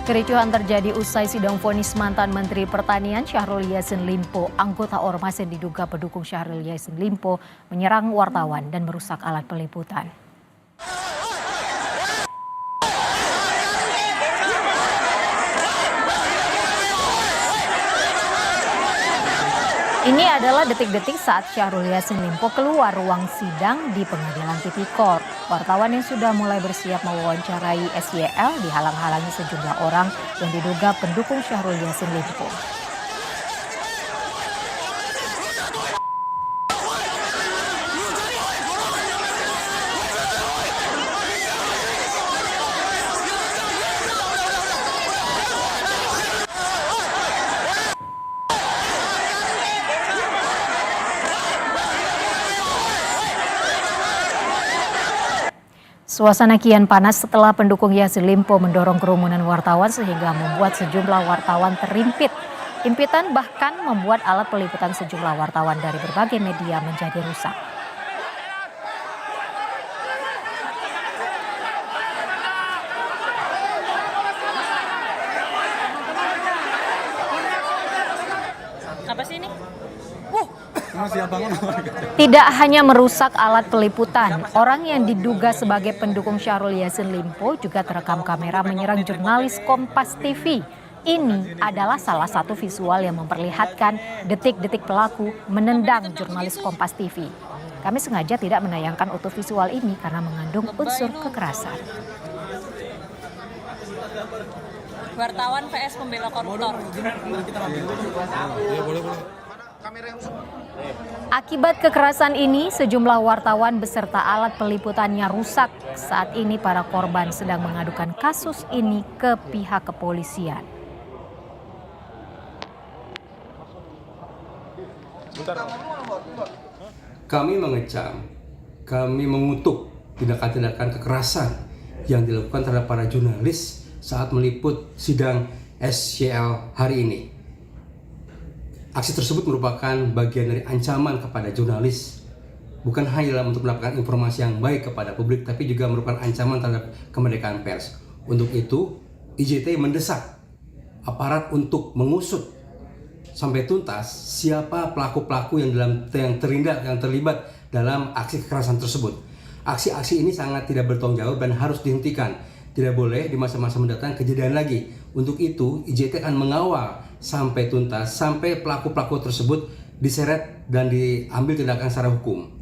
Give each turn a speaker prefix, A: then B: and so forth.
A: Kericuhan terjadi usai sidang vonis mantan Menteri Pertanian Syahrul Yassin Limpo. Anggota ormas yang diduga pendukung Syahrul Yassin Limpo menyerang wartawan dan merusak alat peliputan. Ini adalah detik-detik saat Syahrul Yassin Limpo keluar ruang sidang di Pengadilan Tipikor. Wartawan yang sudah mulai bersiap mewawancarai SYL dihalang-halangi sejumlah orang yang diduga pendukung Syahrul Yassin Limpo. Suasana kian panas setelah pendukung Yassin Limpo mendorong kerumunan wartawan sehingga membuat sejumlah wartawan terimpit. Impitan bahkan membuat alat peliputan sejumlah wartawan dari berbagai media menjadi rusak.
B: Apa sih ini?
A: Tidak hanya merusak alat peliputan, orang yang diduga sebagai pendukung Syahrul Yassin Limpo juga terekam kamera menyerang jurnalis Kompas TV. Ini adalah salah satu visual yang memperlihatkan detik-detik pelaku menendang jurnalis Kompas TV. Kami sengaja tidak menayangkan utuh visual ini karena mengandung unsur kekerasan.
B: Wartawan VS pembela koruptor.
A: Akibat kekerasan ini, sejumlah wartawan beserta alat peliputannya rusak. Saat ini para korban sedang mengadukan kasus ini ke pihak kepolisian.
C: Kami mengecam, kami mengutuk tindakan-tindakan kekerasan yang dilakukan terhadap para jurnalis saat meliput sidang SYL hari ini. Aksi tersebut merupakan bagian dari ancaman kepada jurnalis, bukan hanya untuk mendapatkan informasi yang baik kepada publik, tapi juga merupakan ancaman terhadap kemerdekaan pers. Untuk itu, IJT mendesak aparat untuk mengusut sampai tuntas siapa pelaku-pelaku yang terlibat dalam aksi kekerasan tersebut. Aksi-aksi ini sangat tidak bertanggung jawab dan harus dihentikan. Tidak boleh di masa-masa mendatang kejadian lagi. Untuk itu, IJT akan mengawal sampai tuntas, sampai pelaku-pelaku tersebut diseret dan diambil tindakan secara hukum.